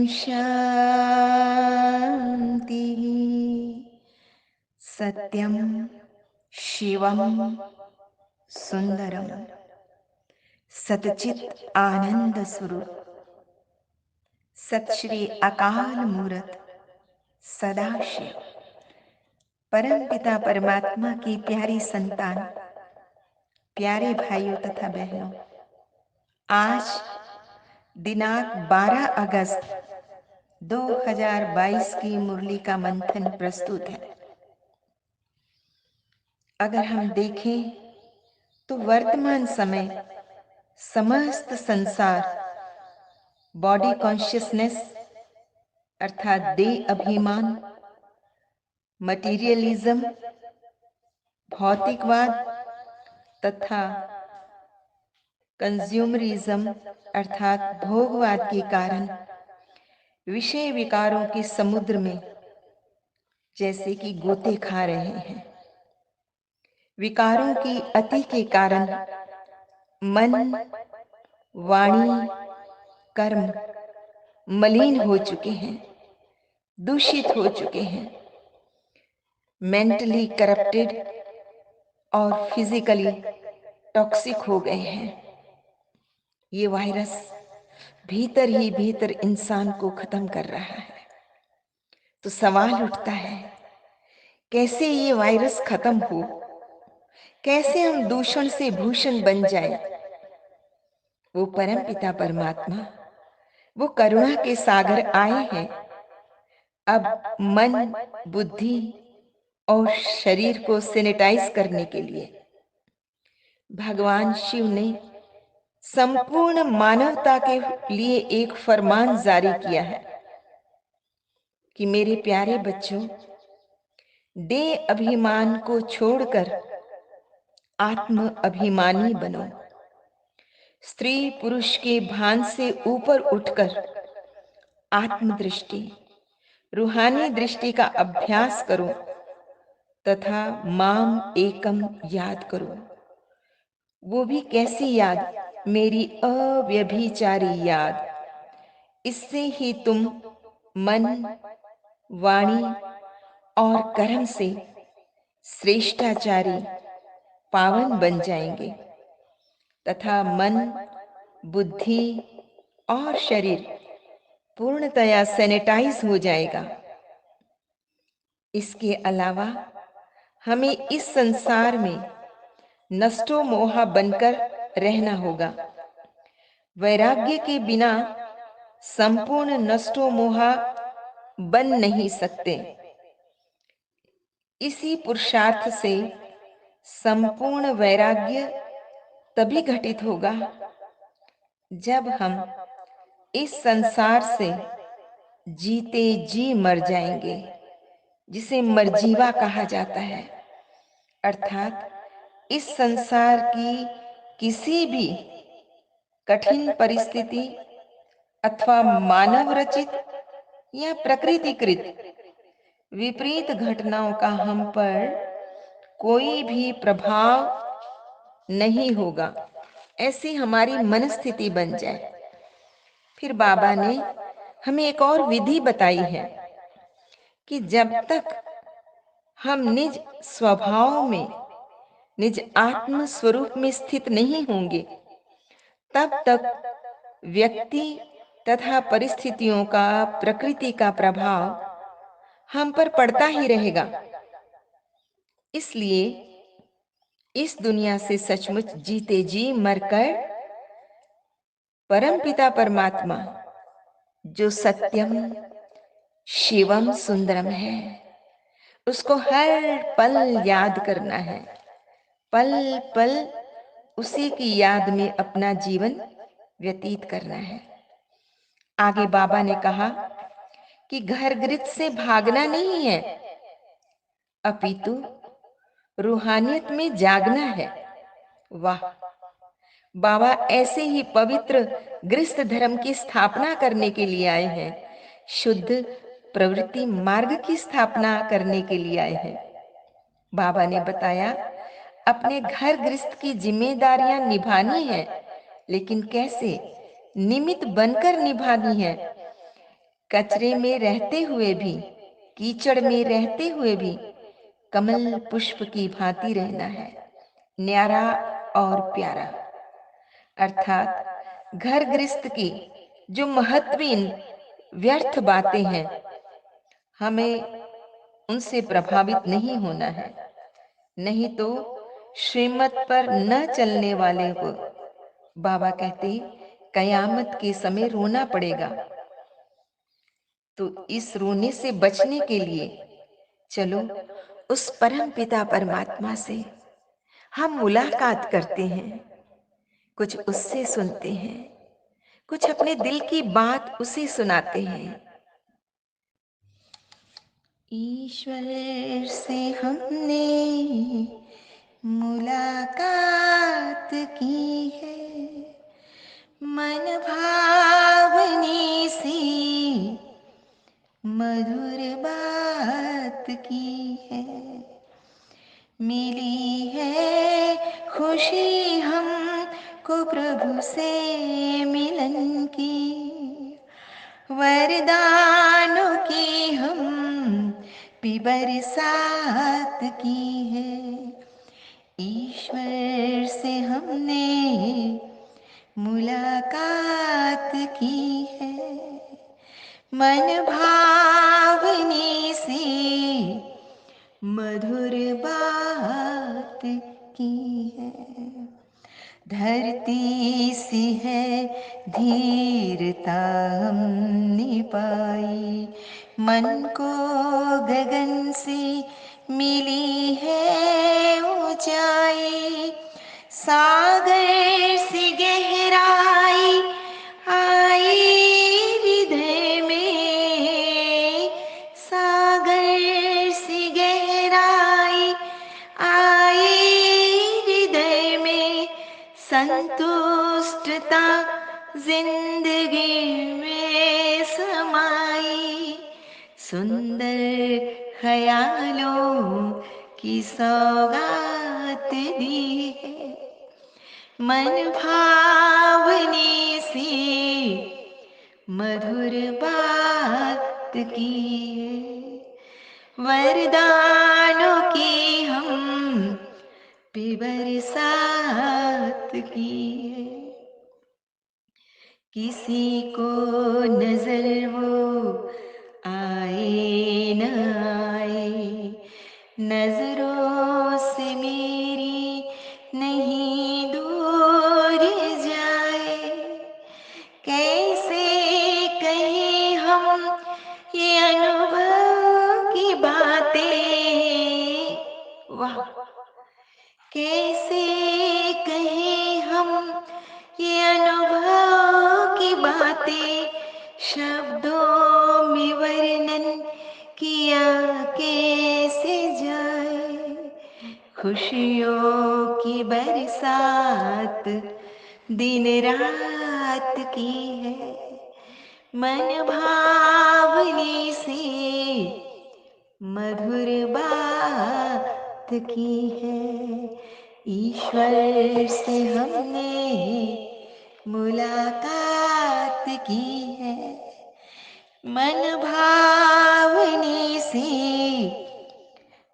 शांति। सत्यम शिवम सुंदरम सतचित आनंद स्वरूप सत श्री अकाल मूरत सदाशिव परम पिता परमात्मा की प्यारी संतान, प्यारे भाइयों तथा बहनों, आज दिनांक 12 अगस्त 2022 की मुरली का मंथन प्रस्तुत है। अगर हम देखें तो वर्तमान समय समस्त संसार बॉडी कॉन्शियसनेस अर्थात देह अभिमान, मटीरियलिज्म, भौतिकवाद तथा कंज्यूमरिज्म अर्थात भोगवाद के कारण विषय विकारों के समुद्र में जैसे कि गोते खा रहे हैं। विकारों की अति के कारण मन, वाणी, कर्म मलिन हो चुके हैं, दूषित हो चुके हैं, मेंटली करप्टेड और फिजिकली टॉक्सिक हो गए हैं। ये वायरस भीतर ही भीतर इंसान को खत्म कर रहा है। तो सवाल उठता है, कैसे ये वायरस खत्म हो, कैसे हम दूषण से भूषण बन जाएं? वो परम पिता परमात्मा, वो करुणा के सागर आए हैं। अब मन, बुद्धि और शरीर को सैनिटाइज करने के लिए भगवान शिव ने संपूर्ण मानवता के लिए एक फरमान जारी किया है कि मेरे प्यारे बच्चों, देह अभिमान को छोड़कर आत्म अभिमानी बनो। स्त्री पुरुष के भान से ऊपर उठकर आत्मदृष्टि, रूहानी दृष्टि का अभ्यास करो तथा माम एकम याद करो। वो भी कैसी याद? मेरी अव्यभिचारी याद। इससे ही तुम मन, वाणी और कर्म से श्रेष्ठाचारी पावन बन जाएंगे तथा मन, बुद्धि और शरीर पूर्णतया सैनिटाइज हो जाएगा। इसके अलावा हमें इस संसार में नष्टो मोहा बनकर रहना होगा। वैराग्य के बिना संपूर्ण नष्टो मोहा बन नहीं सकते। इसी पुरुषार्थ से संपूर्ण वैराग्य तभी घटित होगा जब हम इस संसार से जीते जी मर जाएंगे, जिसे मरजीवा कहा जाता है। अर्थात इस संसार की किसी भी कठिन परिस्थिति अथवा मानव रचित या प्रकृतिकृत विपरीत घटनाओं का हम पर कोई भी प्रभाव नहीं होगा, ऐसी हमारी मनस्थिति बन जाए। फिर बाबा ने हमें एक और विधि बताई है कि जब तक हम निज स्वभाव में, निज आत्म स्वरूप में स्थित नहीं होंगे, तब तक व्यक्ति तथा परिस्थितियों का, प्रकृति का प्रभाव हम पर पड़ता ही रहेगा। इसलिए इस दुनिया से सचमुच जीते जी मरकर परमपिता परमात्मा जो सत्यम शिवम सुंदरम है, उसको हर पल याद करना है। पल पल उसी की याद में अपना जीवन व्यतीत करना है। आगे बाबा ने कहा कि घर गृहस्थ से भागना नहीं है, अपितु रूहानियत में जागना है। वाह! बाबा ऐसे ही पवित्र गृहस्थ धर्म की स्थापना करने के लिए आए हैं, शुद्ध प्रवृत्ति मार्ग की स्थापना करने के लिए आए हैं। बाबा ने बताया, अपने घर गृहस्थ की जिम्मेदारियां निभानी है, लेकिन कैसे? निमित्त बनकर निभानी है। कचरे में रहते हुए भी, कीचड़ में रहते हुए भी कमल पुष्प की भांति रहना है, न्यारा और प्यारा। अर्थात घर गृहस्थ की जो महत्वहीन व्यर्थ बातें हैं, हमें उनसे प्रभावित नहीं होना है, नहीं तो श्रीमत पर न चलने वाले को बाबा कहते कयामत के समय रोना पड़ेगा। तो इस रोने से बचने के लिए चलो उस परम पिता परमात्मा से हम मुलाकात करते हैं, कुछ उससे सुनते हैं, कुछ अपने दिल की बात उसे सुनाते हैं। ईश्वर से हमने मुलाकात की है, मन भावनी सी मधुर बात की है, मिली है खुशी हमको प्रभु से मिलन की, वरदानों की हम भी बरसात की है। ईश्वर से हमने मुलाकात की है, मन भावनी सी मधुर बात की है। धरती सी है धीरता हमने पाई, मन को गगन से मिली है ऊंचाई, सागर सी गहराई आई हृदय में, सागर सी गहराई आई हृदय में, संतुष्टता जिंदगी में समाई, सुंदर ख्यालों की सौगात दी है, मन भावनी सी मधुर बात की है, वरदानों की हम भी बरसात की है। किसी को नजर वो आए न आए, नजरों से मेरी नहीं दूर जाए, कैसे कहें हम ये अनुभव की बातें, वाह, कैसे कहें हम ये अनुभव की बातें, शब्दों में वर्णन किया कैसे जाए, खुशियों की बरसात दिन रात की है, मन भावनी से मधुर बात की है। ईश्वर से हमने मुलाकात की है, मन भावनी से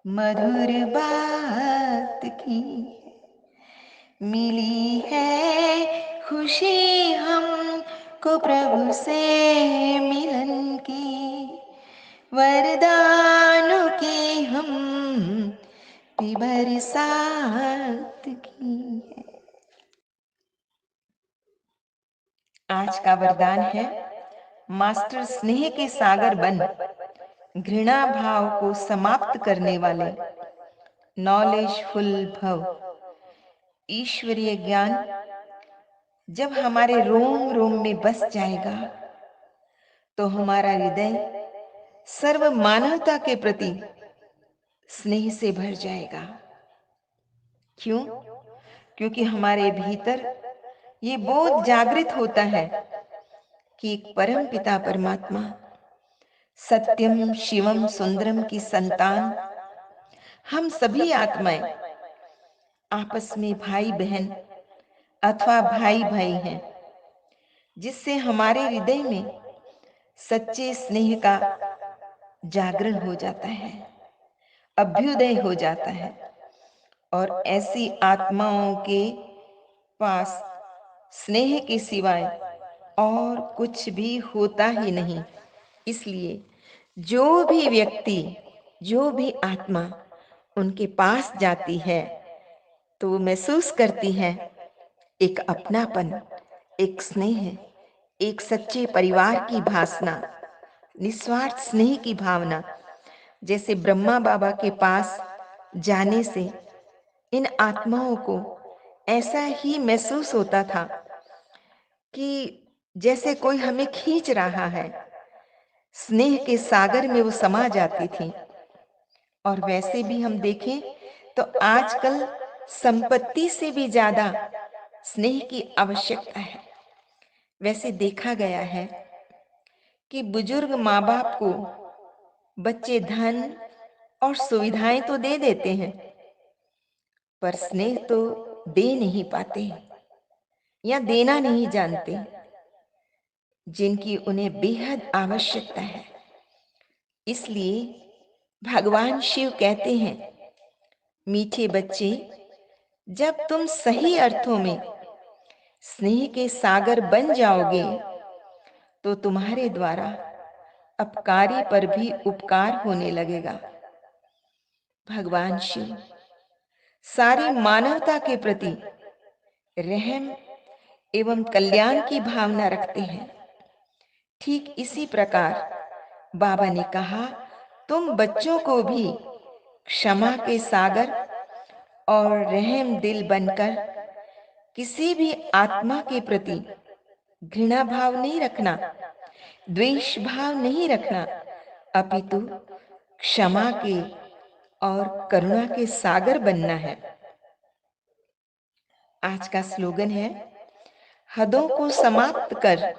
मधुर बात की है, मिली है खुशी हमको प्रभु से मिलन की, वरदानों की हम भी बरसात की है। आज का वरदान है, मास्टर स्नेह के सागर बन, घृणा भाव को समाप्त करने वाले, नॉलेजफुल भव। ईश्वरीय ज्ञान जब हमारे रोम रोम में बस जाएगा तो हमारा हृदय सर्व मानवता के प्रति स्नेह से भर जाएगा। क्यों? क्योंकि हमारे भीतर ये बोध जागृत होता है कि एक परम पिता परमात्मा सत्यम शिवम सुंदरम की संतान हम सभी आत्माएं आपस में भाई बहन अथवा भाई भाई हैं, जिससे हमारे हृदय में सच्चे स्नेह का जागरण हो जाता है, अभ्युदय हो जाता है, और ऐसी आत्माओं के पास स्नेह के सिवाय और कुछ भी होता ही नहीं। इसलिए जो भी व्यक्ति, जो भी आत्मा उनके पास जाती है तो वो महसूस करती है एक अपनापन, एक स्नेह, एक सच्चे परिवार की भासना, निस्वार्थ स्नेह की भावना। जैसे ब्रह्मा बाबा के पास जाने से इन आत्माओं को ऐसा ही महसूस होता था कि जैसे कोई हमें खींच रहा है, स्नेह के सागर में वो समा जाती थी। और वैसे भी हम देखें तो आजकल संपत्ति से भी ज्यादा स्नेह की आवश्यकता है। वैसे देखा गया है कि बुजुर्ग माँ बाप को बच्चे धन और सुविधाएं तो दे देते हैं, पर स्नेह तो दे नहीं पाते या देना नहीं जानते, जिनकी उन्हें बेहद आवश्यकता है। इसलिए भगवान शिव कहते हैं, मीठे बच्चे, जब तुम सही अर्थों में स्नेह के सागर बन जाओगे तो तुम्हारे द्वारा अपकारी पर भी उपकार होने लगेगा। भगवान शिव सारी मानवता के प्रति रहम एवं कल्याण की भावना रखते हैं। ठीक इसी प्रकार बाबा ने कहा, तुम बच्चों को भी क्षमा के सागर और रहम दिल बनकर किसी भी आत्मा के प्रति घृणा भाव नहीं रखना, द्वेष भाव नहीं रखना, अपितु क्षमा के और करुणा के सागर बनना है। आज का स्लोगन है, हदों को समाप्त कर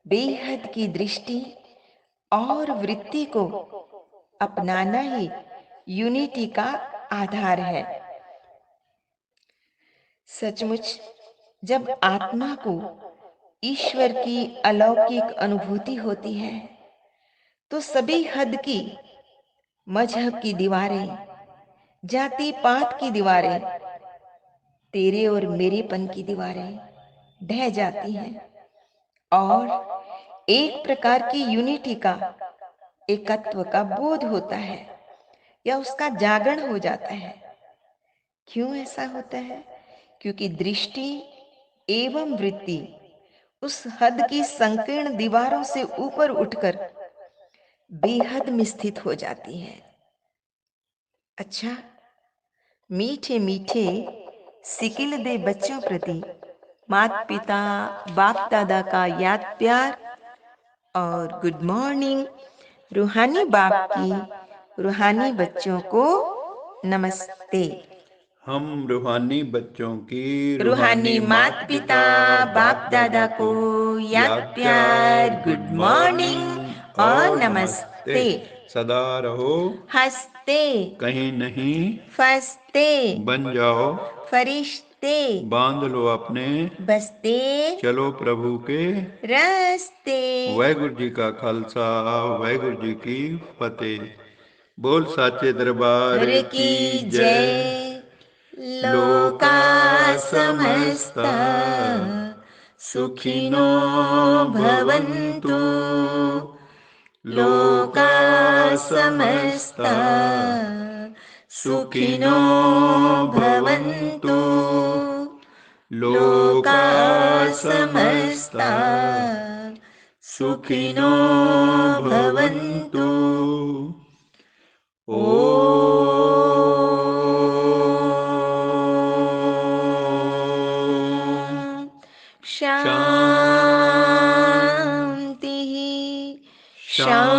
बेहद की दृष्टि और वृत्ति को अपनाना ही यूनिटी का आधार है। सचमुच जब आत्मा को ईश्वर की अलौकिक अनुभूति होती है तो सभी हद की, मजहब की दीवारें, जाति पात की दीवारें, तेरे और मेरेपन की दीवारें ढह जाती हैं और एक प्रकार की यूनिटी का, एकत्व का बोध होता है या उसका जागरण हो जाता है। क्यों ऐसा होता है? क्योंकि दृष्टि एवं वृत्ति उस हद की संकीर्ण दीवारों से ऊपर उठकर बेहद में स्थित हो जाती है। अच्छा, मीठे मीठे सिकिल दे बच्चों प्रति माता पिता बाप दादा का याद प्यार और गुड मॉर्निंग। रूहानी बाप की रूहानी बच्चों को नमस्ते। हम रूहानी बच्चों की रूहानी माता पिता बाप दादा को याद प्यार, गुड मॉर्निंग और नमस्ते। सदा रहो हंसते, कहीं नहीं फंसते, बन जाओ फरिश्ते, बांध लो अपने बसते चलो प्रभु के रास्ते। वाहिगुरु जी का खालसा वाहिगुरु जी की फतेह। बोल साचे दरबार की जय। लोका समस्ता सुखिनो भवन्तु, लोका समस्ता सुखिनो भवन्तु, लोका समस्ता सुखिनो भवन्तु। शांति शांति।